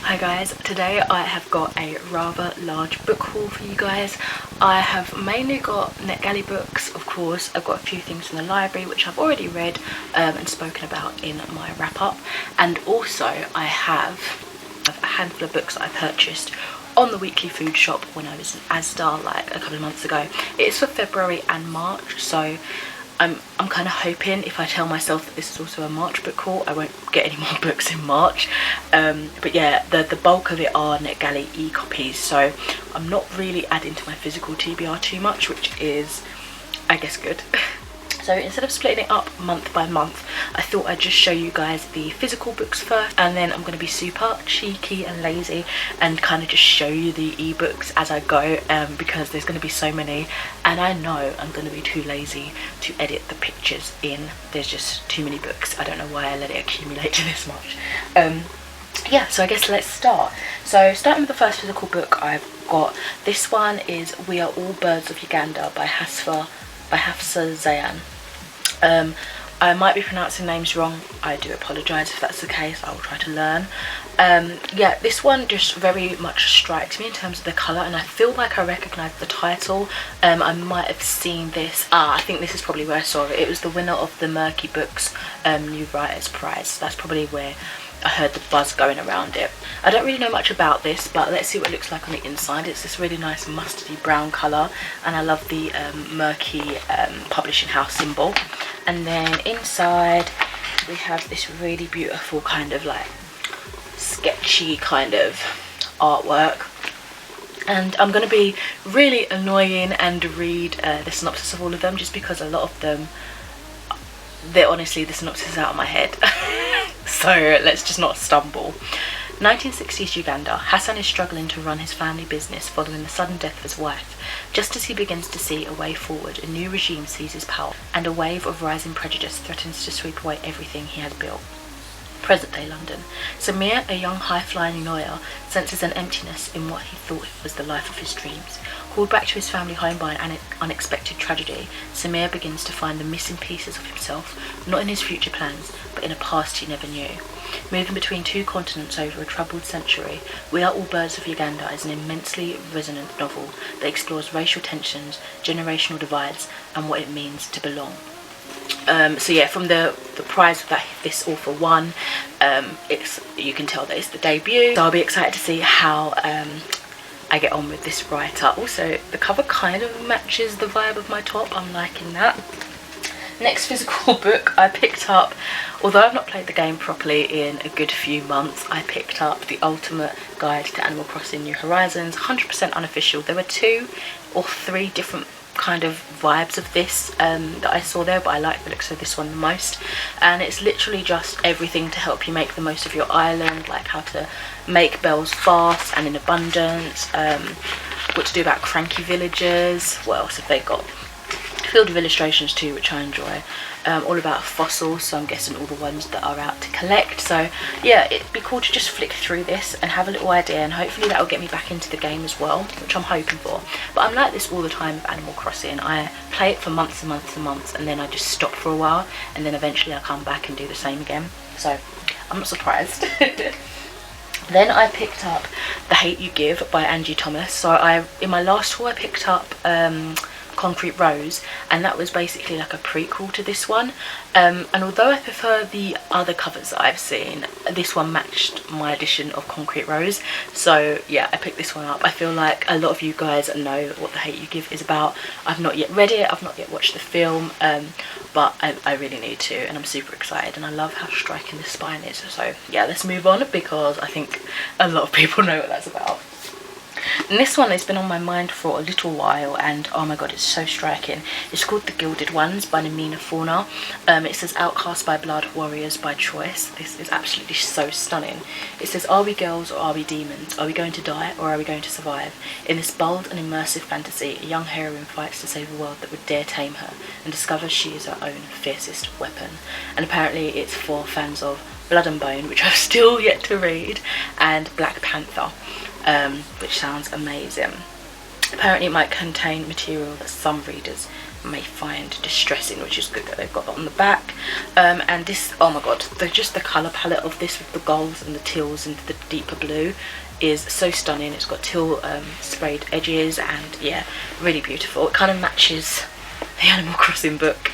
Hi guys, today I have got a rather large book haul for you guys. I have mainly got NetGalley books, of course. I've got a few things from the library which I've already read and spoken about in my wrap up, and also I have a handful of books that I purchased on the weekly food shop when I was in Asda like a couple of months ago. It is for February and March, so I'm kind of hoping if I tell myself that this is also a March book haul, I won't get any more books in March. But yeah, the bulk of it are NetGalley e-copies, so I'm not really adding to my physical TBR too much, which is, I guess, good. So instead of splitting it up month by month, I thought I'd just show you guys the physical books first, and then I'm going to be super cheeky and lazy and kind of just show you the ebooks as I go, because there's going to be so many and I know I'm going to be too lazy to edit the pictures in. There's just too many books. I don't know why I let it accumulate to this much. Yeah, so I guess let's start. So starting with the first physical book I've got, this one is We Are All Birds of Uganda by Hafsa Zayan. I might be pronouncing names wrong. I do apologise if that's the case. I will try to learn. Yeah, this one just very much strikes me in terms of the colour, and I feel like I recognise the title. I might have seen this. I think this is probably where I saw it. It was the winner of the Murky Books New Writers Prize. That's probably where I heard the buzz going around it. I don't really know much about this, but let's see what it looks like on the inside. It's this really nice mustardy brown colour, and I love the Murky publishing house symbol. And then inside we have this really beautiful kind of like sketchy kind of artwork. And I'm going to be really annoying and read the synopsis of all of them, just because a lot of them, they're honestly, the synopsis is out of my head. So let's just not stumble. 1960s Uganda. Hassan is struggling to run his family business following the sudden death of his wife. Just as he begins to see a way forward, a new regime seizes power, and a wave of rising prejudice threatens to sweep away everything he has built. Present-day London. Samir, a young high-flying lawyer, senses an emptiness in what he thought was the life of his dreams. Called back to his family home by an unexpected tragedy, Samir begins to find the missing pieces of himself, not in his future plans, but in a past he never knew. Moving between two continents over a troubled century, We Are All Birds of Uganda is an immensely resonant novel that explores racial tensions, generational divides, and what it means to belong. So yeah, from the prize that this author won, you can tell that it's the debut, so I'll be excited to see how I get on with this writer. Also, the cover kind of matches the vibe of my top. I'm liking that. Next physical book I picked up, although I've not played the game properly in a good few months, I picked up The Ultimate Guide to Animal Crossing New Horizons, 100% unofficial. There were 2 or 3 different kind of vibes of this that I saw there, but I like the looks of this one the most. And it's literally just everything to help you make the most of your island, like how to make bells fast and in abundance, what to do about cranky villagers, what else have they got, filled with illustrations too, which I enjoy. All about fossils, so I'm guessing all the ones that are out to collect. So yeah, it'd be cool to just flick through this and have a little idea, and hopefully that'll get me back into the game as well, which I'm hoping for. But I'm like this all the time with Animal Crossing. I play it for months and months and months, and then I just stop for a while, and then eventually I come back and do the same again. So I'm not surprised. Then I picked up The Hate You Give by Angie Thomas. So in my last haul I picked up Concrete Rose, and that was basically like a prequel to this one, and although I prefer the other covers that I've seen, this one matched my edition of Concrete Rose, so yeah, I picked this one up. I feel like a lot of you guys know what The Hate You Give is about. I've not yet read it, I've not yet watched the film, but I really need to, and I'm super excited, and I love how striking the spine is. So yeah, let's move on, because I think a lot of people know what that's about. And this one has been on my mind for a little while, and oh my god, it's so striking. It's called The Gilded Ones by Namina Fauna. It says Outcast by Blood, Warriors by Choice. This is absolutely so stunning. It says, are we girls or are we demons? Are we going to die or are we going to survive? In this bold and immersive fantasy, a young heroine fights to save a world that would dare tame her, and discovers she is her own fiercest weapon. And apparently it's for fans of Blood and Bone, which I've still yet to read, and Black Panther, which sounds amazing. Apparently it might contain material that some readers may find distressing, which is good that they've got that on the back. And this, oh my god, just the colour palette of this with the golds and the teals and the deeper blue is so stunning. It's got teal sprayed edges, and yeah, really beautiful. It kind of matches the Animal Crossing book.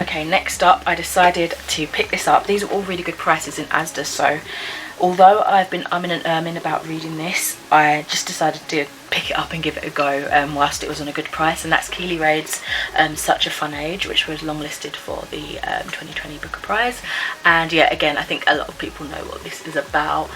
Okay, next up, I decided to pick this up. These are all really good prices in Asda, so although I've been umming and erming about reading this, I just decided to pick it up and give it a go whilst it was on a good price, and that's Keely Raid's Such a Fun Age, which was longlisted for the 2020 Booker Prize. And yeah, again, I think a lot of people know what this is about.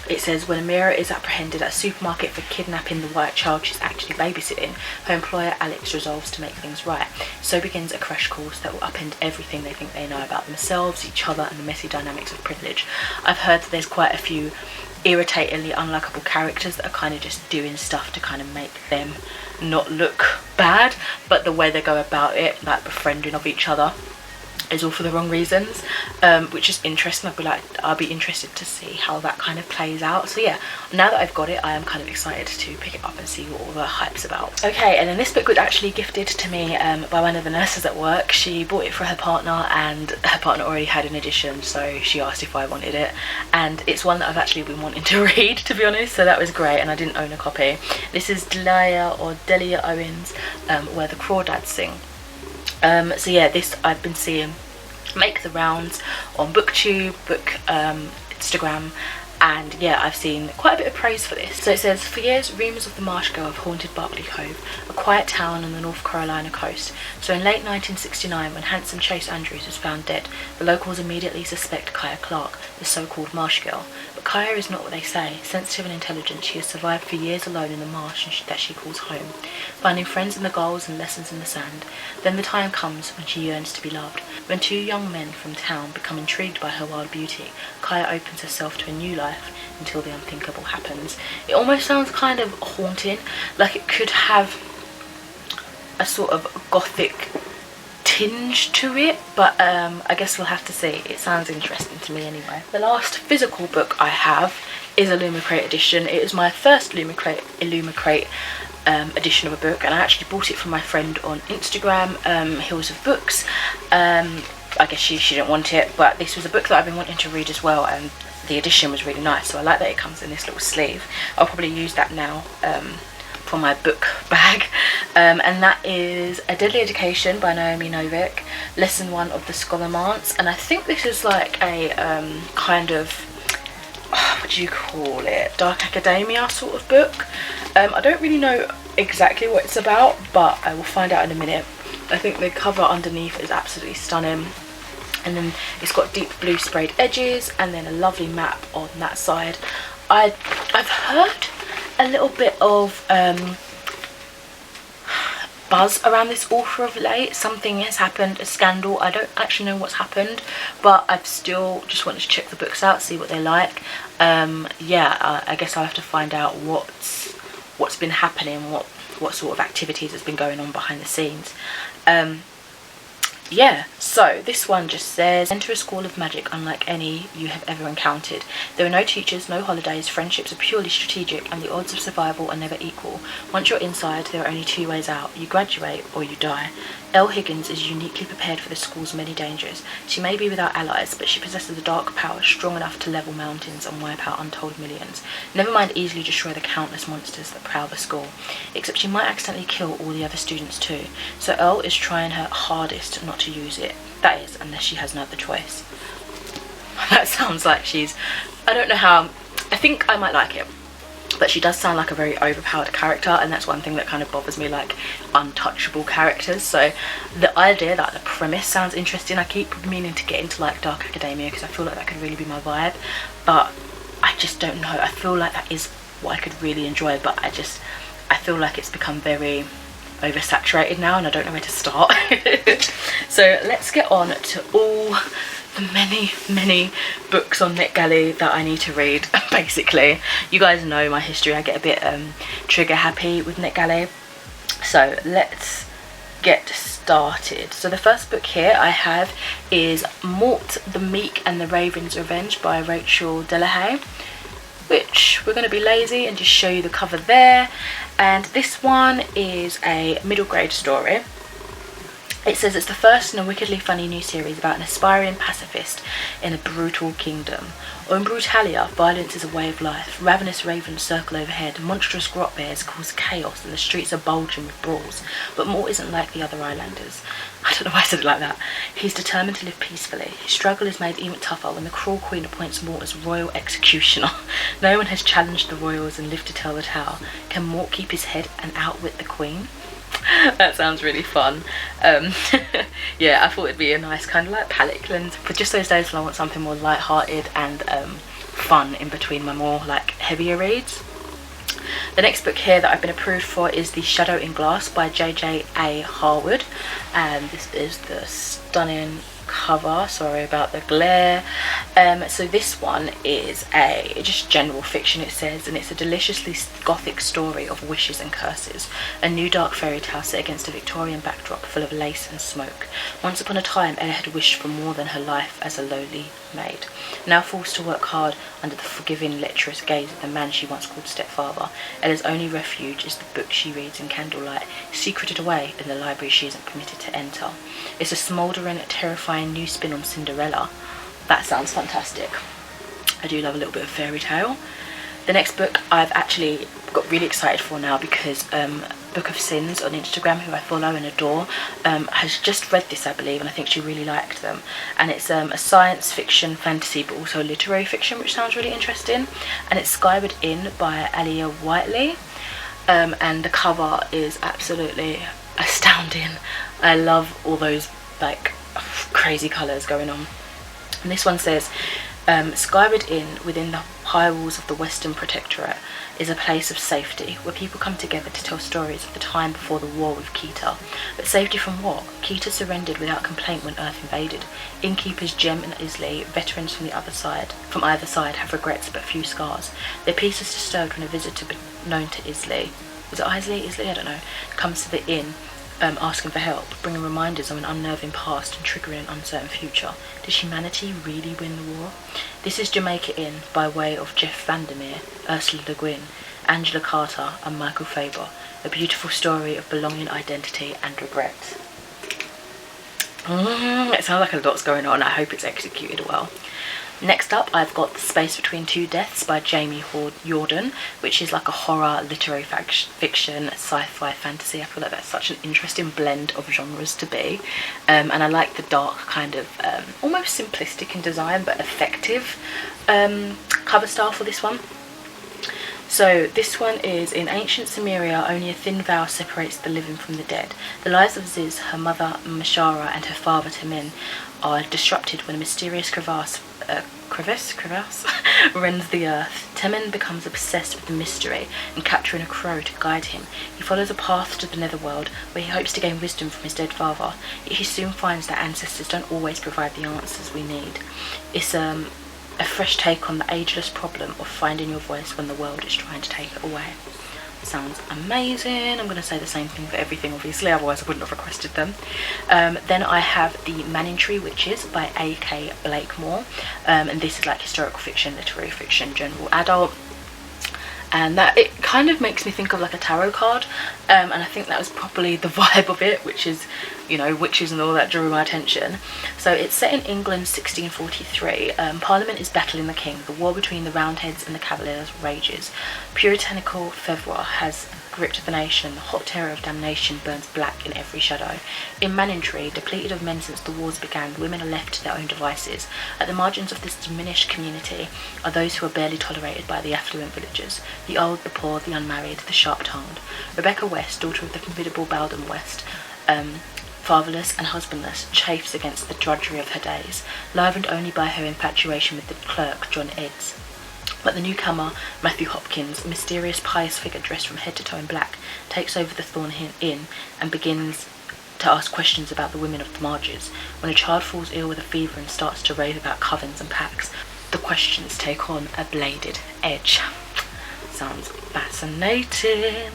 It says, when Amira is apprehended at a supermarket for kidnapping the white child she's actually babysitting, her employer Alex resolves to make things right. So begins a crash course that will upend everything they think they know about themselves, each other, and the messy dynamics of privilege. I've heard that there's quite a few irritatingly unlikable characters that are kind of just doing stuff to kind of make them not look bad, but the way they go about it, like befriending of each other, is all for the wrong reasons, which is interesting. I'll be interested to see how that kind of plays out. So yeah, now that I've got it, I am kind of excited to pick it up and see what all the hype's about. Okay, and then this book was actually gifted to me by one of the nurses at work. She bought it for her partner, and her partner already had an edition, so she asked if I wanted it, and it's one that I've actually been wanting to read, to be honest, so that was great, and I didn't own a copy. This is Delia Owens, Where the Crawdads Sing. So yeah, this I've been seeing make the rounds on BookTube, Instagram, and yeah, I've seen quite a bit of praise for this. So it says, for years, rumours of the Marsh Girl have haunted Berkeley Cove, a quiet town on the North Carolina coast. So in late 1969, when handsome Chase Andrews was found dead, the locals immediately suspect Kaya Clark, the so-called Marsh Girl. But Kaya is not what they say. Sensitive and intelligent, she has survived for years alone in the marsh that she calls home, finding friends in the gulls and lessons in the sand. Then the time comes when she yearns to be loved. When two young men from town become intrigued by her wild beauty, Kaya opens herself to a new life until the unthinkable happens. It almost sounds kind of haunting, like it could have a sort of gothic tinge to it, but I guess we'll have to see. It sounds interesting to me anyway. The last physical book I have is a Luma Crate edition. It is my first Luma Crate edition of a book, and I actually bought it from my friend on Instagram, Hills of Books. I guess she didn't want it, but this was a book that I've been wanting to read as well, and the edition was really nice, so I like that it comes in this little sleeve. I'll probably use that now for my book bag. And that is A Deadly Education by Naomi Novik, Lesson 1 of the Slaughtermans, and I think this is like a kind of, what do you call it, dark academia sort of book. I don't really know exactly what it's about, but I will find out in a minute. I think the cover underneath is absolutely stunning, and then it's got deep blue sprayed edges, and then a lovely map on that side. I've heard a little bit of buzz around this author of late. Something has happened, a scandal. I don't actually know what's happened, but I've still just wanted to check the books out, see what they're like. Yeah, I guess I'll have to find out what's been happening, what sort of activities has been going on behind the scenes. Yeah, so this one just says, enter a school of magic unlike any you have ever encountered. There are no teachers, no holidays, friendships are purely strategic, and the odds of survival are never equal. Once you're inside, there are only two ways out. You graduate or you die. Elle Higgins is uniquely prepared for the school's many dangers. She may be without allies, but she possesses a dark power strong enough to level mountains and wipe out untold millions. Never mind easily destroy the countless monsters that prowl the school. Except she might accidentally kill all the other students too. So Elle is trying her hardest not to use it. That is, unless she has no other choice. That sounds like she's... I don't know how... I think I might like it, but she does sound like a very overpowered character, and that's one thing that kind of bothers me, like untouchable characters. So the idea, that the premise sounds interesting. I keep meaning to get into like dark academia because I feel like that could really be my vibe, but I just don't know. I feel like that is what I could really enjoy, but I feel like it's become very oversaturated now, and I don't know where to start. So let's get on to all the many books on NetGalley that I need to read. Basically, you guys know my history. I get a bit trigger happy with NetGalley, so let's get started. So the first book here I have is Mort the Meek and the Raven's Revenge by Rachel Delahaye, which we're going to be lazy and just show you the cover there. And this one is a middle grade story. It says it's the first in a wickedly funny new series about an aspiring pacifist in a brutal kingdom. On Brutalia, violence is a way of life. Ravenous ravens circle overhead, monstrous grot bears cause chaos, and the streets are bulging with brawls. But Mort isn't like the other islanders. I don't know why I said it like that. He's determined to live peacefully. His struggle is made even tougher when the cruel queen appoints Mort as royal executioner. No one has challenged the royals and lived to tell the tale. Can Mort keep his head and outwit the queen? That sounds really fun. Yeah, I thought it'd be a nice kind of like palette cleanse for just those days when I want something more light-hearted and fun in between my more like heavier reads. The next book here that I've been approved for is The Shadow in Glass by J.J.A. Harwood, and this is the stunning cover. Sorry about the glare. So this one is a just general fiction, it says, and it's a deliciously gothic story of wishes and curses, a new dark fairy tale set against a Victorian backdrop full of lace and smoke. Once upon a time, Ella had wished for more than her life as a lowly maid. Now forced to work hard under the forgiving, lecherous gaze of the man she once called stepfather, Ella's only refuge is the book she reads in candlelight, secreted away in the library she isn't permitted to enter. It's a smouldering, terrifying new spin on Cinderella. That sounds fantastic. I do love a little bit of fairy tale. The next book I've actually got really excited for now because Book of Sins on Instagram, who I follow and adore, has just read this, I believe, and I think she really liked them. And it's a science fiction fantasy but also literary fiction, which sounds really interesting. And it's Skyward Inn by Alia Whiteley, and the cover is absolutely astounding. I love all those like crazy colours going on. And this one says, Skyward Inn, within the high walls of the Western Protectorate, is a place of safety where people come together to tell stories of the time before the war with Keita. But safety from what? Keita surrendered without complaint when Earth invaded. Innkeepers Jem and Isley, veterans from either side, have regrets but few scars. Their peace is disturbed when a visitor known to Isley, was it Isley? I don't know, comes to the inn, asking for help, bringing reminders of an unnerving past and triggering an uncertain future. Did humanity really win the war? This is Jamaica Inn by way of Jeff Vandermeer, Ursula Le Guin, Angela Carter and Michael Faber, a beautiful story of belonging, identity and regret. It sounds like a lot's going on. I hope it's executed well. Next up, I've got The Space Between Two Deaths by Jamie Jordan, which is like a horror, literary fiction, sci-fi, fantasy. I feel like that's such an interesting blend of genres to be. And I like the dark kind of, almost simplistic in design, but effective cover style for this one. So this one is, in ancient Sumeria, only a thin veil separates the living from the dead. The lives of Ziz, her mother Mashara, and her father Temin are disrupted when a mysterious crevasse rends the earth. Temin becomes obsessed with the mystery and capturing a crow to guide him. He follows a path to the netherworld where he hopes to gain wisdom from his dead father, yet he soon finds that ancestors don't always provide the answers we need. It's a fresh take on the ageless problem of finding your voice when the world is trying to take it away. Sounds amazing. I'm going to say the same thing for everything, obviously, otherwise I wouldn't have requested them. Then I have The Manning Tree Witches by A.K. Blakemore, and this is like historical fiction, literary fiction, general adult. And that, it kind of makes me think of like a tarot card, and I think that was probably the vibe of it, which is, you know, witches and all that drew my attention. So it's set in England 1643. Parliament is battling the king. The war between the Roundheads and the Cavaliers rages. Puritanical fervour has gripped the nation. The hot terror of damnation burns black in every shadow. In Manningtree, depleted of men since the wars began, women are left to their own devices. At the margins of this diminished community are those who are barely tolerated by the affluent villagers, the old, the poor, the unmarried, the sharp-tongued. Rebecca West, daughter of the formidable Bowden West, fatherless and husbandless, chafes against the drudgery of her days, livened only by her infatuation with the clerk, John Edds. But the newcomer, Matthew Hopkins, a mysterious pious figure dressed from head to toe in black, takes over the Thorn Inn and begins to ask questions about the women of the marges. When a child falls ill with a fever and starts to rave about covens and packs, the questions take on a bladed edge. Sounds fascinating.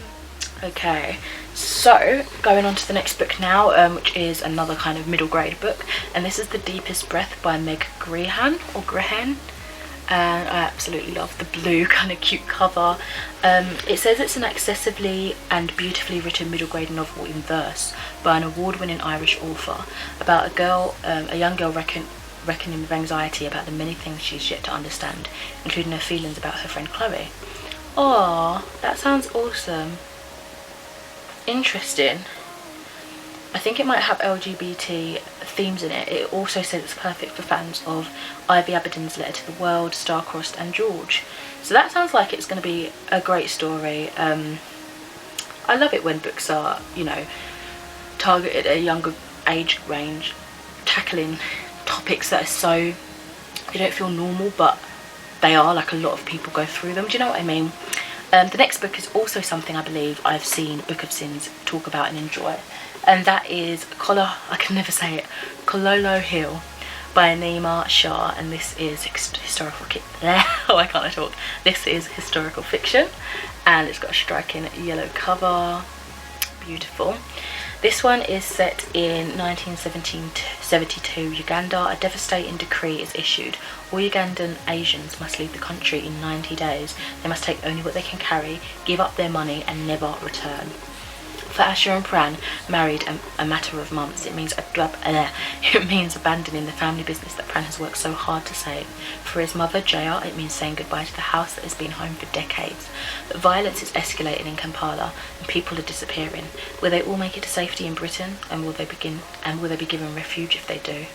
Okay, so going on to the next book now, which is another kind of middle grade book, and this is The Deepest Breath by Meg Grehan, or Grehen. and I absolutely love the blue kind of cute cover. It says it's an accessibly and beautifully written middle grade novel in verse by an award-winning Irish author about a young girl reckoning with anxiety about the many things she's yet to understand, including her feelings about her friend Chloe. Oh, that sounds awesome. Interesting. I think it might have LGBT themes in it. It also says it's perfect for fans of Ivy Aberdeen's Letter to the World, Star-Crossed and George. So that sounds like it's going to be a great story. I love it when books are, you know, targeted at a younger age range, tackling topics that are so, they don't feel normal, but they are, like a lot of people go through them. Do you know what I mean? The next book is also something I believe I've seen Book of Sins talk about and enjoy, and that is Haulllll by Nima Shah, and this is This is historical fiction, and it's got a striking yellow cover. Beautiful. This one is set in 1972 Uganda. A devastating decree is issued. All Ugandan Asians must leave the country in 90 days. They must take only what they can carry, give up their money and never return. For Asher and Pran, married a matter of months, it means abandoning the family business that Pran has worked so hard to save. For his mother, Jaya, it means saying goodbye to the house that has been home for decades. But violence is escalating in Kampala and people are disappearing. Will they all make it to safety in Britain, and will they be given refuge if they do?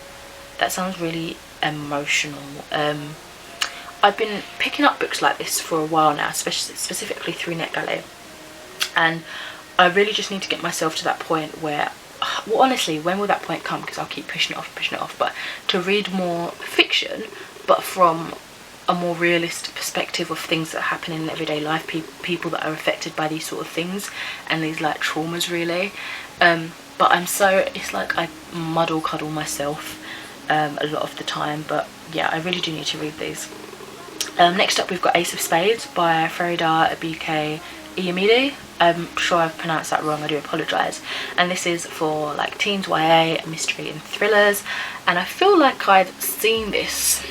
That sounds really emotional. I've been picking up books like this for a while now, specifically through NetGalley, and I really just need to get myself to that point where, well, honestly, when will that point come? Because I'll keep pushing it off, but to read more fiction, but from a more realist perspective of things that happen in everyday life, people that are affected by these sort of things and these like traumas, really. But it's like I muddle cuddle myself a lot of the time, but yeah, I really do need to read these. Next up we've got Ace of Spades by Farida Abike Iyamide. I'm sure I've pronounced that wrong, I do apologise. And this is for like teens, YA, mystery and thrillers, and I feel like I've seen this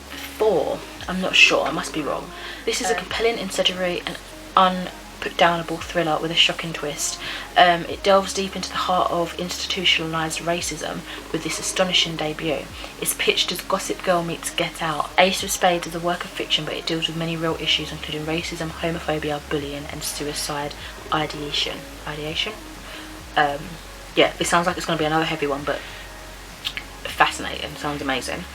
before. I'm not sure, I must be wrong. This is a compelling, incendiary and unputdownable thriller with a shocking twist. It delves deep into the heart of institutionalised racism with this astonishing debut. It's pitched as Gossip Girl meets Get Out. Ace of Spades is a work of fiction, but it deals with many real issues including racism, homophobia, bullying and suicide ideation. Yeah, this sounds like it's going to be another heavy one, but fascinating, sounds amazing.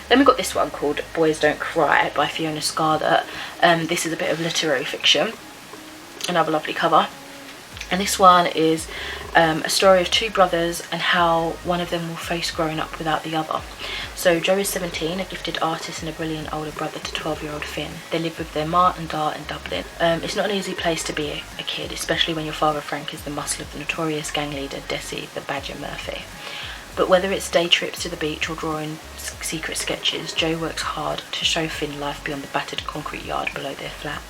Then we've got this one called Boys Don't Cry by Fiona Scarlett. This is a bit of literary fiction. Another lovely cover. And this one is a story of two brothers and how one of them will face growing up without the other. So Joe is 17, a gifted artist and a brilliant older brother to 12-year-old Finn. They live with their ma and da in Dublin. It's not an easy place to be a kid, especially when your father Frank is the muscle of the notorious gang leader Desi the Badger Murphy. But whether it's day trips to the beach or drawing secret sketches, Joe works hard to show Finn life beyond the battered concrete yard below their flat.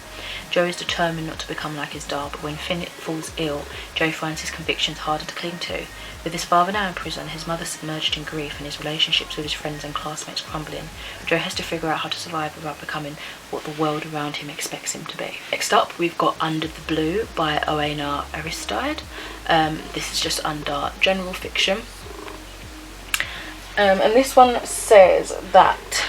Joe is determined not to become like his dad, but when Finn falls ill, Joe finds his convictions harder to cling to. With his father now in prison, his mother submerged in grief and his relationships with his friends and classmates crumbling, Joe has to figure out how to survive without becoming what the world around him expects him to be. Next up, we've got Under the Blue by Oena Aristide. This is just under general fiction. And this one says that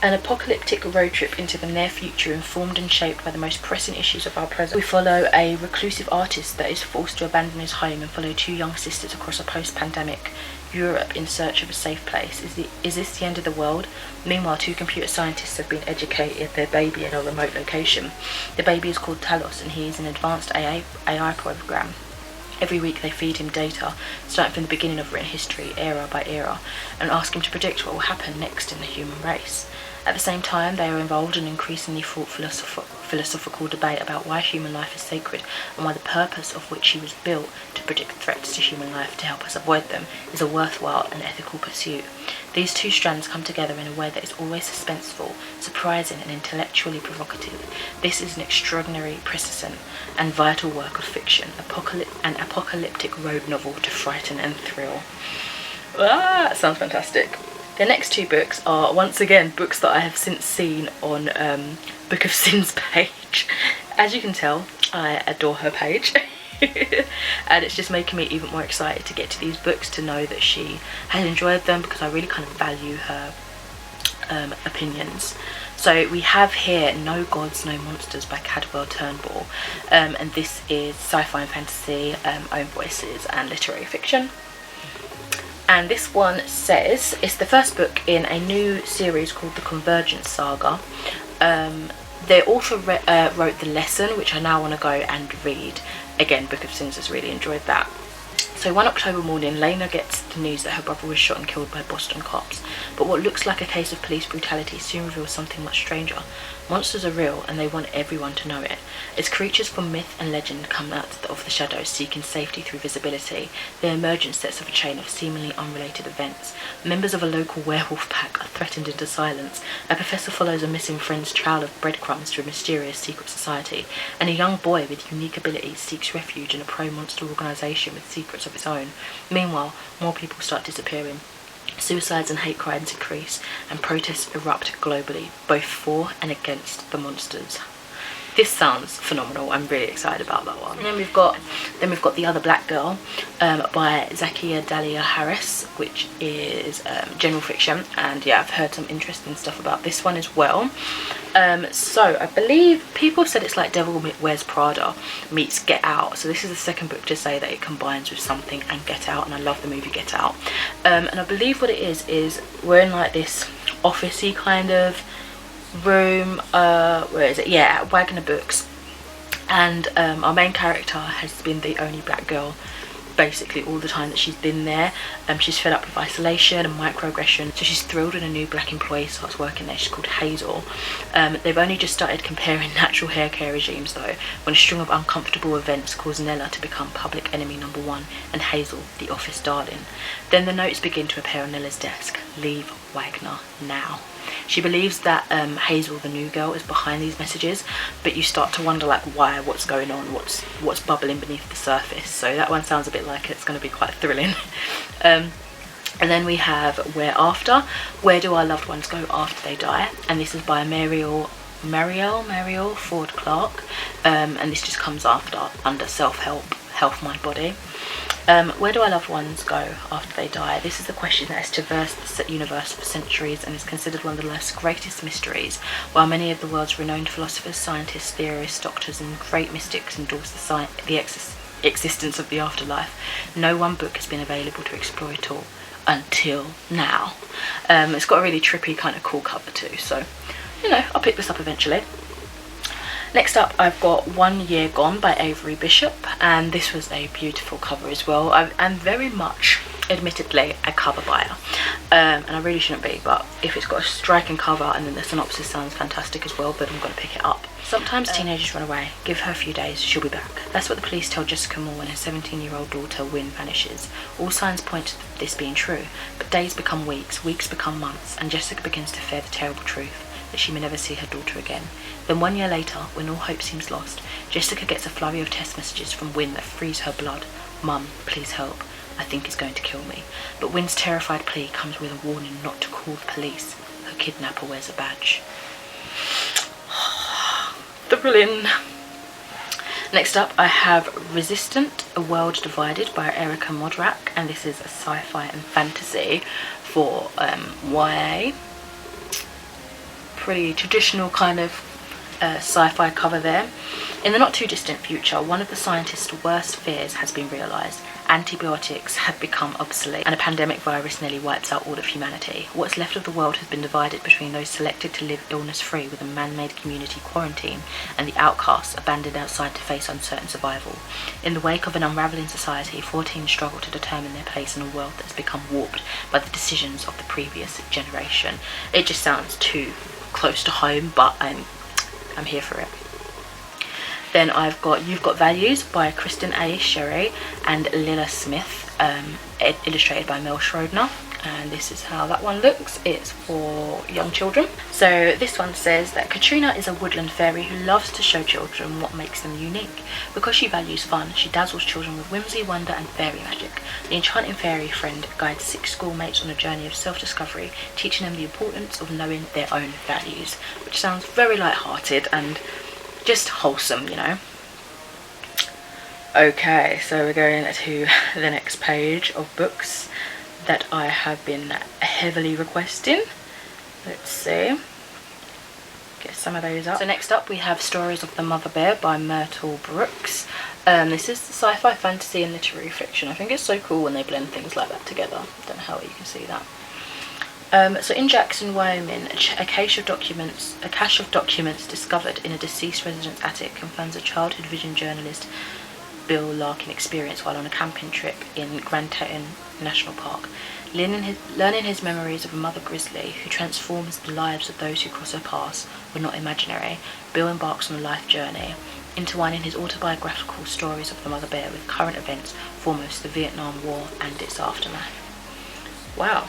an apocalyptic road trip into the near future informed and shaped by the most pressing issues of our present. We follow a reclusive artist that is forced to abandon his home and follow two young sisters across a post-pandemic Europe in search of a safe place. Is this the end of the world? Meanwhile, two computer scientists have been educating their baby in a remote location. The baby is called Talos and he is an advanced AI program. Every week they feed him data, starting from the beginning of written history, era by era, and ask him to predict what will happen next in the human race. At the same time, they are involved in an increasingly fraught philosophical debate about why human life is sacred and why the purpose of which he was built, to predict threats to human life to help us avoid them, is a worthwhile and ethical pursuit. These two strands come together in a way that is always suspenseful, surprising and intellectually provocative. This is an extraordinary, persistent and vital work of fiction, an apocalyptic road novel to frighten and thrill. That sounds fantastic. The next two books are, once again, books that I have since seen on Book of Sin's page. As you can tell, I adore her page. And it's just making me even more excited to get to these books, to know that she has enjoyed them, because I really kind of value her opinions. So we have here No Gods, No Monsters by Cadwell Turnbull, and this is sci-fi and fantasy, own voices and literary fiction. And this one says it's the first book in a new series called the Convergence Saga. The author wrote The Lesson, which I now want to go and read. Again, Book of Sins has really enjoyed that. So one October morning, Lena gets the news that her brother was shot and killed by Boston cops. But what looks like a case of police brutality soon reveals something much stranger. Monsters are real, and they want everyone to know it. As creatures from myth and legend come out of the shadows seeking safety through visibility, their emergence sets off a chain of seemingly unrelated events. Members of a local werewolf pack are threatened into silence, a professor follows a missing friend's trail of breadcrumbs to a mysterious secret society, and a young boy with unique abilities seeks refuge in a pro-monster organisation with secrets of its own. Meanwhile, more people start disappearing. Suicides and hate crimes increase, and protests erupt globally, both for and against the monsters. This sounds phenomenal. I'm really excited about that one. And then we've got The Other Black Girl by Zakiya Dalia Harris, which is general fiction, and yeah, I've heard some interesting stuff about this one as well. So I believe people said it's like Devil Wears Prada meets Get Out. So this is the second book to say that it combines with something and Get Out, and I love the movie Get Out. And I believe what it is we're in like this officey kind of room, where is it, yeah, at Wagner Books, and our main character has been the only black girl basically all the time that she's been there. She's fed up with isolation and microaggression, so she's thrilled when a new black employee starts working there. She's called Hazel. They've only just started comparing natural hair care regimes though, when a string of uncomfortable events cause Nella to become public enemy #1 and Hazel the office darling. Then the notes begin to appear on Nella's desk: leave Wagner now. She believes that Hazel, the new girl, is behind these messages, but you start to wonder like why, what's going on, what's bubbling beneath the surface. So that one sounds a bit like it's going to be quite thrilling. And then we have Where After, Where Do Our Loved Ones Go After They Die, and this is by Mariel Ford Clark, and this just comes under self-help, health, mind, body. Where do our loved ones go after they die? This is the question that has traversed the universe for centuries and is considered one of the life's greatest mysteries. While many of the world's renowned philosophers, scientists, theorists, doctors and great mystics endorse the existence of the afterlife, no one book has been available to explore it all until now. It's got a really trippy kind of cool cover too, so you know, I'll pick this up eventually. Next up, I've got 1 Year Gone by Avery Bishop, and this was a beautiful cover as well. I'm very much, admittedly, a cover buyer, and I really shouldn't be, but if it's got a striking cover and then the synopsis sounds fantastic as well, then I'm going to pick it up. Sometimes teenagers run away. Give her a few days, she'll be back. That's what the police tell Jessica Moore when her 17-year-old daughter Wynne vanishes. All signs point to this being true, but days become weeks, weeks become months, and Jessica begins to fear the terrible truth that she may never see her daughter again. Then 1 year later, when all hope seems lost, Jessica gets a flurry of text messages from Wynne that frees her blood. Mum, please help. I think he's going to kill me. But Wynne's terrified plea comes with a warning not to call the police. Her kidnapper wears a badge. Thrilling. Next up, I have Resistant, A World Divided by Erica Modrak, and this is a sci-fi and fantasy for YA. Pretty traditional kind of sci-fi cover there. In the not too distant future, one of the scientists' worst fears has been realised. Antibiotics have become obsolete and a pandemic virus nearly wipes out all of humanity. What's left of the world has been divided between those selected to live illness-free with a man-made community quarantine and the outcasts abandoned outside to face uncertain survival. In the wake of an unravelling society, 14 struggle to determine their place in a world that has become warped by the decisions of the previous generation. It just sounds too close to home, but I'm here for it. Then I've got You've Got Values by Kristen A. Sherry and Lila Smith, illustrated by Mel Schrodner. and this is how that one looks. It's for young children. So this one says that Katrina is a woodland fairy who loves to show children what makes them unique. Because she values fun, she dazzles children with whimsy, wonder and fairy magic. The enchanting fairy friend guides 6 schoolmates on a journey of self-discovery, teaching them the importance of knowing their own values, which sounds very light-hearted and just wholesome, you know. Okay, so we're going to the next page of books that I have been heavily requesting. Let's see, get some of those up. So next up we have Stories of the Mother Bear by Myrtle Brooks. This is the sci-fi, fantasy and literary fiction. I think it's so cool when they blend things like that together. I don't know how you can see that. So in Jackson, Wyoming, a cache of documents discovered in a deceased resident's attic confirms a childhood vision journalist Bill Larkin experience while on a camping trip in Grand Teton National Park. Learning his memories of a mother grizzly who transforms the lives of those who cross her paths were not imaginary, Bill embarks on a life journey, intertwining his autobiographical stories of the mother bear with current events, foremost the Vietnam War and its aftermath. Wow.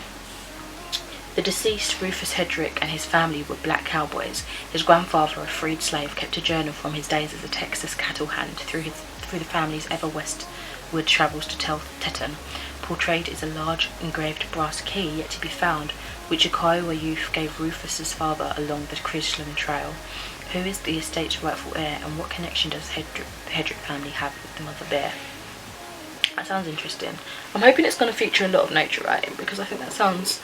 The deceased Rufus Hedrick and his family were black cowboys. His grandfather, a freed slave, kept a journal from his days as a Texas cattle hand through the family's ever westward travels to Teton. Portrayed is a large engraved brass key yet to be found, which a Kiowa youth gave Rufus's father along the Chrysler Trail. Who is the estate's rightful heir, and what connection does the Hedrick family have with the mother bear? That sounds interesting. I'm hoping it's going to feature a lot of nature writing because I think that sounds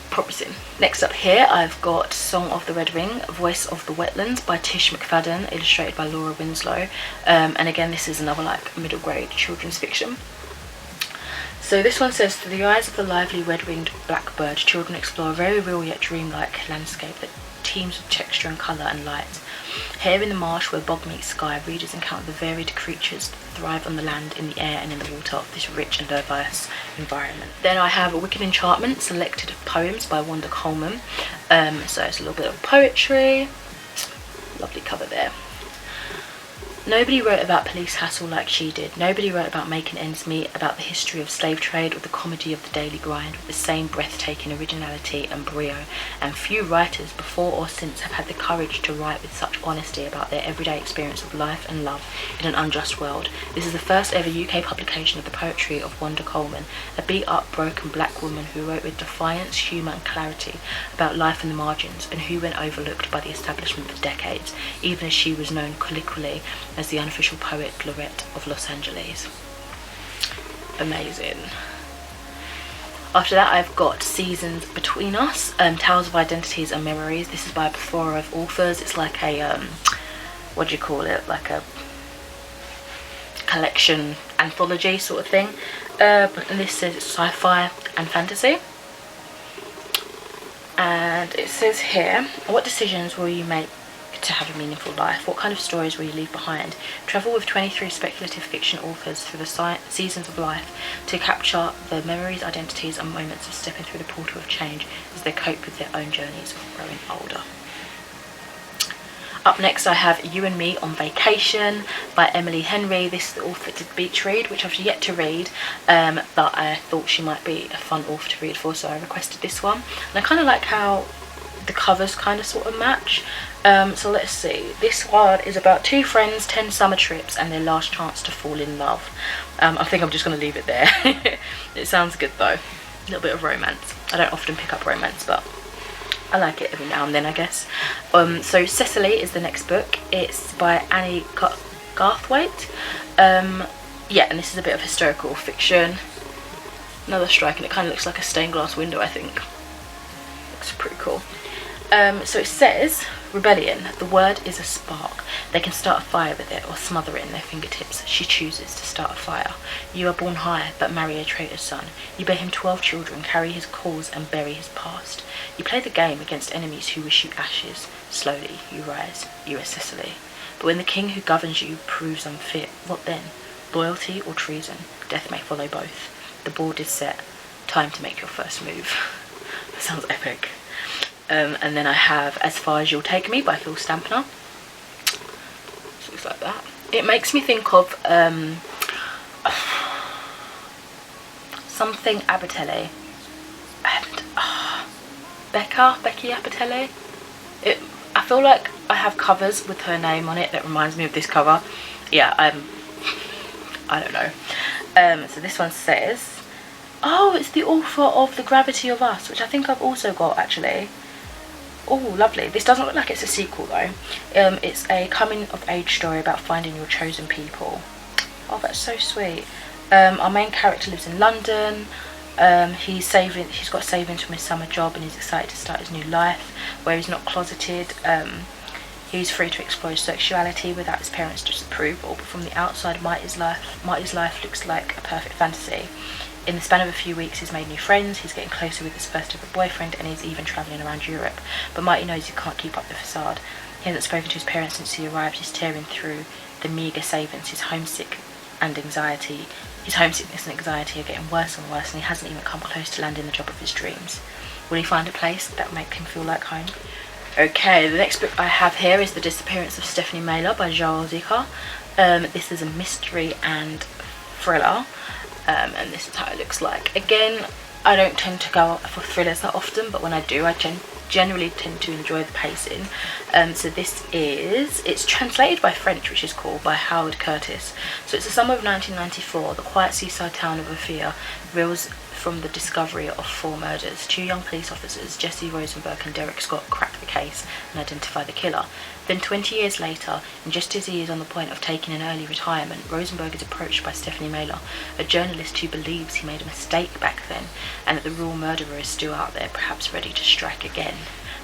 promising. Next up here I've got Song of the Red Ring, Voice of the Wetlands by Tish McFadden, illustrated by Laura Winslow, and again this is another like middle grade children's fiction. So this one says, through the eyes of the lively red-winged blackbird, children explore a very real yet dreamlike landscape that teems with texture and colour and light. Here in the marsh where bog meets sky, readers encounter the varied creatures that thrive on the land, in the air and in the water of this rich and diverse environment. Then I have A Wicked Enchantment, selected poems by Wanda Coleman. So it's a little bit of poetry. Lovely cover there. Nobody wrote about police hassle like she did. Nobody wrote about making ends meet, about the history of slave trade or the comedy of the daily grind with the same breathtaking originality and brio, and few writers before or since have had the courage to write with such honesty about their everyday experience of life and love in an unjust world. This is the first ever UK publication of the poetry of Wanda Coleman, a beat-up, broken black woman who wrote with defiance, humour and clarity about life in the margins, and who went overlooked by the establishment for decades, even as she was known colloquially as the unofficial poet laureate of Los Angeles. Amazing. After that I've got Seasons Between Us, Tales of Identities and Memories. This is by a plethora of authors. It's like a, what do you call it, like a collection anthology sort of thing. And this says it's sci-fi and fantasy. And it says here, what decisions will you make to have a meaningful life? What kind of stories will you leave behind? Travel with 23 speculative fiction authors through the seasons of life to capture the memories, identities and moments of stepping through the portal of change as they cope with their own journeys of growing older. Up next I have You and Me on Vacation by Emily Henry. This is the author did Beach Read, which I've yet to read, but I thought she might be a fun author to read for, so I requested this one. And I kind of like how the covers kind of sort of match. So let's see, this one is about 2 friends, 10 summer trips and their last chance to fall in love. I think I'm just going to leave it there. It sounds good though, a little bit of romance. I don't often pick up romance, but I like it every now and then, I guess. So Cecily is the next book. It's by Annie Garthwaite. Yeah, and this is a bit of historical fiction. Another strike, and it kind of looks like a stained glass window, I think. Looks pretty cool. So it says, rebellion, the word is a spark. They can start a fire with it or smother it in their fingertips. She chooses to start a fire. You are born high, but marry a traitor's son. You bear him 12 children, carry his cause and bury his past. You play the game against enemies who wish you ashes. Slowly you rise, you are Cecily. But when the king who governs you proves unfit, what then? Loyalty or treason? Death may follow both. The board is set. Time to make your first move. That sounds epic. And then I have As Far As You'll Take Me by Phil Stampner. So it's like that. It makes me think of something Abatelli. Becky Apatelli. I feel like I have covers with her name on it that reminds me of this cover. Yeah, I don't know. So this one says, oh, it's the author of The Gravity of Us, which I think I've also got actually. Oh, lovely. This doesn't look like it's a sequel though. It's a coming of age story about finding your chosen people. Oh, that's so sweet. Our main character lives in London. He's got savings from his summer job and he's excited to start his new life where he's not closeted. He's free to explore his sexuality without his parents' disapproval, but from the outside Marty's life looks like a perfect fantasy. In the span of a few weeks he's made new friends, he's getting closer with his first ever boyfriend, and he's even travelling around Europe. But Marty knows he can't keep up the facade. He hasn't spoken to his parents since he arrived. He's tearing through the meagre savings. His homesickness and anxiety are getting worse and worse, and he hasn't even come close to landing the job of his dreams. Will he find a place that will make him feel like home? Okay, the next book I have here is The Disappearance of Stephanie Mailer by Jules Zica. This is a mystery and thriller, and this is how it looks like. Again, I don't tend to go for thrillers that often, but when I do, I generally tend to enjoy the pacing. So it's translated by French, which is cool, by Howard Curtis. So it's the summer of 1994. The quiet seaside town of Ophir reels from the discovery of 4 murders. 2 young police officers, Jesse Rosenberg and Derek Scott, crack the case and identify the killer. Then 20 years later, and just as he is on the point of taking an early retirement, Rosenberg is approached by Stephanie Mailer, a journalist who believes he made a mistake back then and that the real murderer is still out there, perhaps ready to strike again.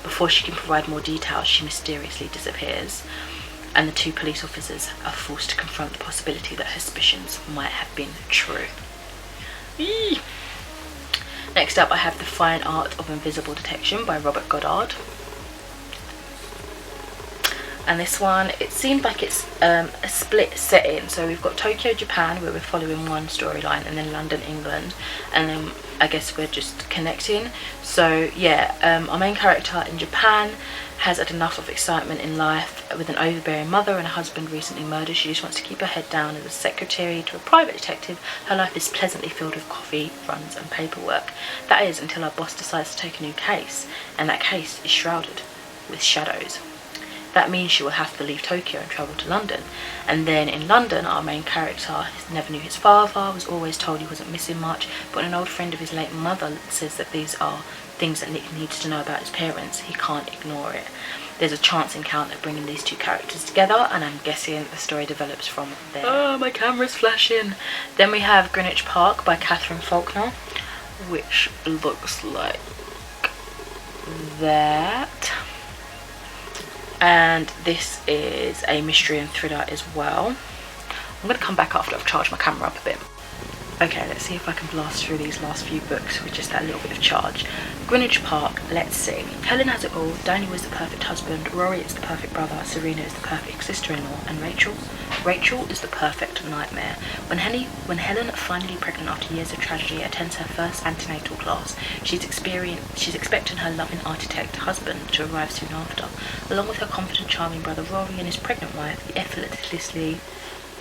Before she can provide more details, she mysteriously disappears, and the 2 police officers are forced to confront the possibility that her suspicions might have been true. Eee! Next up I have The Fine Art of Invisible Detection by Robert Goddard. And this one, it seemed like it's a split setting. So we've got Tokyo, Japan, where we're following one storyline, and then London, England, and then I guess we're just connecting. So yeah, our main character in Japan has had enough of excitement in life. With an overbearing mother and a husband recently murdered, she just wants to keep her head down as a secretary to a private detective. Her life is pleasantly filled with coffee, runs and paperwork. That is until our boss decides to take a new case, and that case is shrouded with shadows. That means she will have to leave Tokyo and travel to London. And then in London, our main character never knew his father, was always told he wasn't missing much, but an old friend of his late mother says that these are things that Nick needs to know about his parents. He can't ignore it. There's a chance encounter bringing these 2 characters together, and I'm guessing the story develops from there. Oh, my camera's flashing. Then we have Greenwich Park by Catherine Faulkner, which looks like that. And this is a mystery and thriller as well. I'm going to come back after I've charged my camera up a bit. Okay, let's see if I can blast through these last few books with just that little bit of charge. Greenwich Park, let's see. Helen has it all. Danny was the perfect husband. Rory is the perfect brother. Serena is the perfect sister-in-law. And Rachel is the perfect nightmare. When Helen, finally pregnant after years of tragedy, attends her first antenatal class, she's expecting her loving architect husband to arrive soon after, along with her confident, charming brother Rory and his pregnant wife, the effortlessly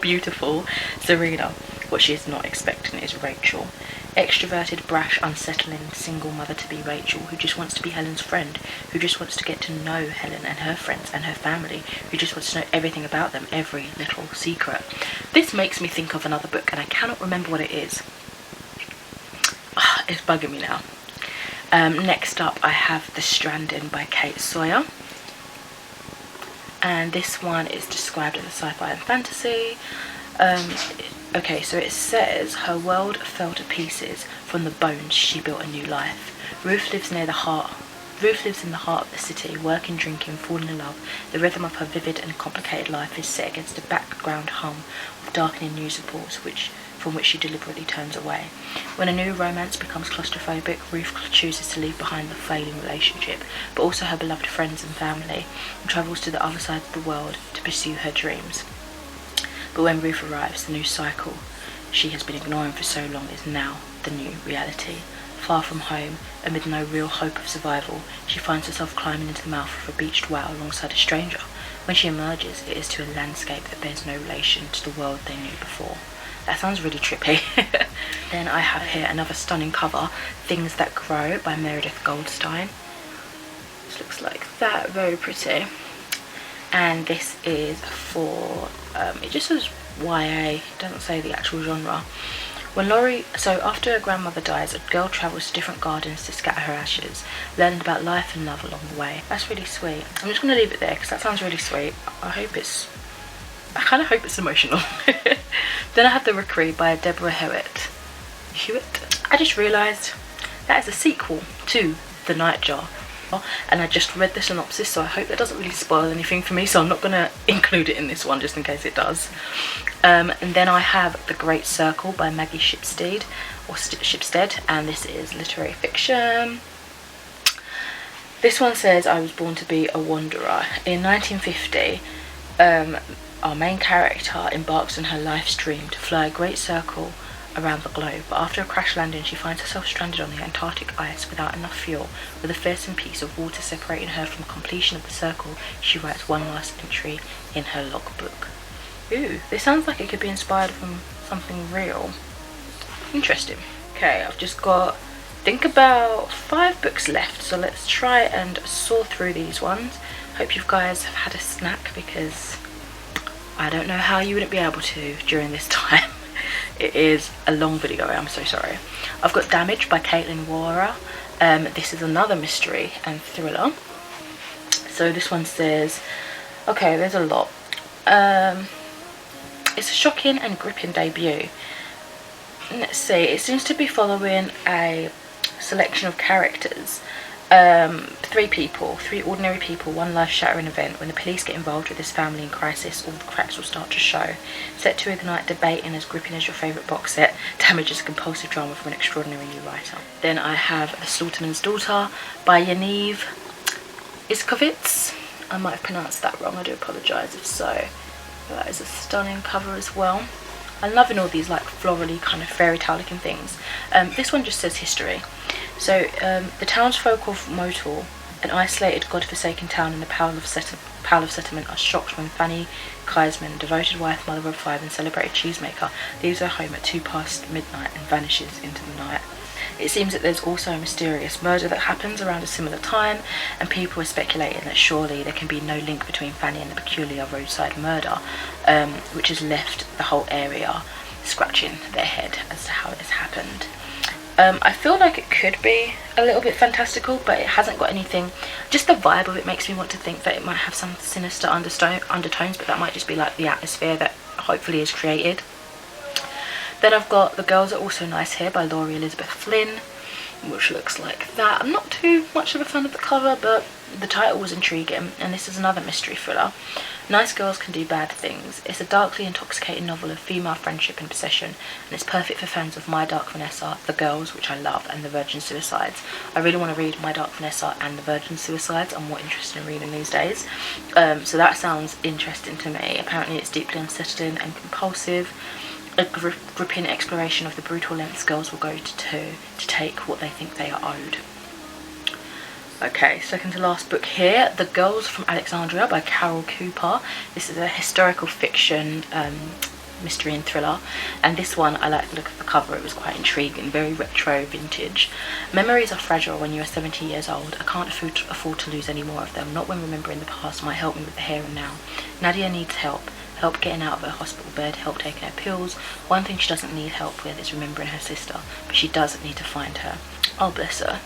beautiful Serena. What she is not expecting is Rachel. Extroverted, brash, unsettling, single mother-to-be Rachel, who just wants to be Helen's friend, who just wants to get to know Helen and her friends and her family, who just wants to know everything about them, every little secret. This makes me think of another book, and I cannot remember what it is. It's bugging me now. Next up, I have The Stranding by Kate Sawyer. And this one is described as a sci-fi and fantasy. Okay, so it says, her world fell to pieces. From the bones she built a new life. Ruth lives in the heart of the city, working, drinking, falling in love. The rhythm of her vivid and complicated life is set against a background hum of darkening news reports from which she deliberately turns away. When a new romance becomes claustrophobic, Ruth chooses to leave behind the failing relationship, but also her beloved friends and family, and travels to the other side of the world to pursue her dreams. But when Ruth arrives, the new cycle she has been ignoring for so long is now the new reality. Far from home, amid no real hope of survival, she finds herself climbing into the mouth of a beached whale alongside a stranger. When she emerges, it is to a landscape that bears no relation to the world they knew before. That sounds really trippy. Then I have here another stunning cover, Things That Grow by Meredith Goldstein. This looks like that, very pretty. And this is for, it just says YA, it doesn't say the actual genre. So after her grandmother dies, a girl travels to different gardens to scatter her ashes, learning about life and love along the way. That's really sweet. I'm just going to leave it there because that sounds really sweet. I kind of hope it's emotional. Then I have The Rookery by Deborah Hewitt. I just realised that is a sequel to The Nightjar. And I just read the synopsis, so I hope that doesn't really spoil anything for me, so I'm not going to include it in this one just in case it does. And then I have The Great Circle by Maggie Shipstead, and this is literary fiction. This one says, I was born to be a wanderer. In 1950, our main character embarks on her life's dream to fly a great circle around the globe, but after a crash landing she finds herself stranded on the Antarctic ice without enough fuel. With a fearsome piece of water separating her from completion of the circle, she writes one last entry in her logbook. Ooh, this sounds like it could be inspired from something real. Interesting. Okay, I've just got, I think, about 5 books left, so let's try and saw through these ones. Hope you guys have had a snack, because I don't know how you wouldn't be able to during this time. It is a long video, I'm so sorry. I've got Damage by Jacueline Wilson. This is another mystery and thriller. So this one says, okay, there's a lot. It's a shocking and gripping debut. Let's see, it seems to be following a selection of characters. 3 ordinary people, one life-shattering event. When the police get involved with this family in crisis, all the cracks will start to show. Set to ignite debate and as gripping as your favourite box set, Damage is a compulsive drama from an extraordinary new writer. Then I have Slaughtermans Daughter by Yaniv Iskovitz. I might have pronounced that wrong, I do apologise if so. That is a stunning cover as well. I'm loving all these like florally kind of fairy tale looking things. This one just says history. So the townsfolk of Motul, an isolated god-forsaken town in the Pale of Settlement, are shocked when Fanny Kaisman, devoted wife, mother of 5 and celebrated cheesemaker, leaves her home at 2 past midnight and vanishes into the night. It seems that there's also a mysterious murder that happens around a similar time, and people are speculating that surely there can be no link between Fanny and the peculiar roadside murder, which has left the whole area scratching their head as to how it has happened. I feel like it could be a little bit fantastical, but it hasn't got anything. Just the vibe of it makes me want to think that it might have some sinister undertones, but that might just be like the atmosphere that hopefully is created. Then I've got The Girls Are Also Nice Here by Laurie Elizabeth Flynn, which looks like that. I'm not too much of a fan of the cover, but the title was intriguing, and this is another mystery thriller. Nice girls can do bad things. It's a darkly intoxicating novel of female friendship and possession, and it's perfect for fans of My Dark Vanessa, The Girls, which I love, and The Virgin Suicides. I really want to read My Dark Vanessa and The Virgin Suicides. I'm more interested in reading these days. So that sounds interesting to me. Apparently it's deeply unsettling and compulsive. A gripping exploration of the brutal lengths girls will go to take what they think they are owed. Okay, second to last book here, The Girls from Alexandria by Carol Cooper. This is a historical fiction mystery and thriller, and this one I like the look of the cover. It was quite intriguing, very retro, vintage. Memories are fragile when you are 70 years old. I can't afford to lose any more of them, not when remembering the past might help me with the here and now. Nadia needs help getting out of her hospital bed, help taking her pills. One thing she doesn't need help with is remembering her sister, but she doesn't need to find her. Oh, bless her.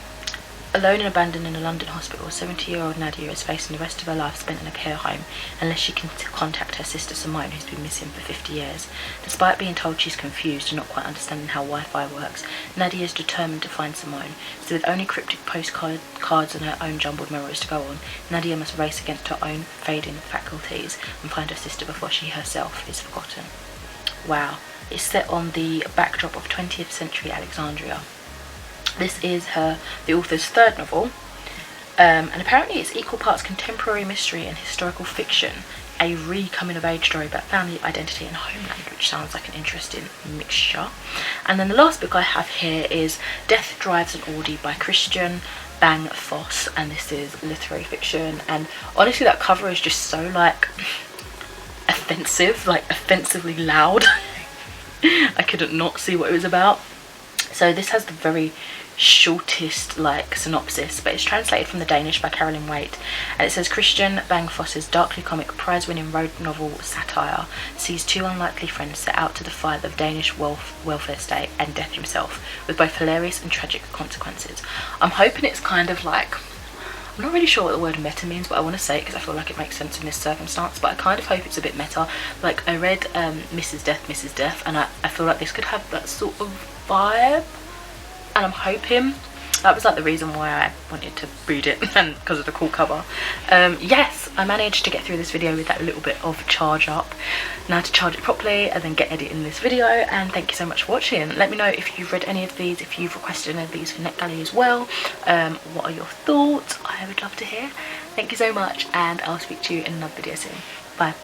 Alone and abandoned in a London hospital, 70-year-old Nadia is facing the rest of her life spent in a care home unless she can contact her sister Simone, who's been missing for 50 years. Despite being told she's confused and not quite understanding how Wi-Fi works, Nadia is determined to find Simone. So with only cryptic postcards and her own jumbled memories to go on, Nadia must race against her own fading faculties and find her sister before she herself is forgotten. Wow. It's set on the backdrop of 20th century Alexandria. This is the author's 3rd novel, and apparently it's equal parts contemporary mystery and historical fiction, a re-coming-of-age story about family, identity and homeland, which sounds like an interesting mixture. And then the last book I have here is Death Drives an Audi by Christian Bang Foss, and this is literary fiction, and honestly that cover is just so like offensive, like offensively loud. I couldn't not see what it was about. So this has the very shortest like synopsis, but it's translated from the Danish by Caroline Waite, and it says Christian Bangfoss's darkly comic prize-winning road novel satire sees two unlikely friends set out to defy the Danish welfare state and death himself, with both hilarious and tragic consequences. I'm hoping it's kind of like, I'm not really sure what the word meta means, but I want to say it because I feel like it makes sense in this circumstance, but I kind of hope it's a bit meta. Like, I read Mrs. Death, and I feel like this could have that sort of vibe, and I'm hoping that was like the reason why I wanted to read it, and because of the cool cover. Yes, I managed to get through this video with that little bit of charge up. Now to charge it properly and then get editing this video, and thank you so much for watching. Let me know if you've read any of these, if you've requested any of these for NetGalley as well. What are your thoughts? I would love to hear. Thank you so much, and I'll speak to you in another video soon. Bye.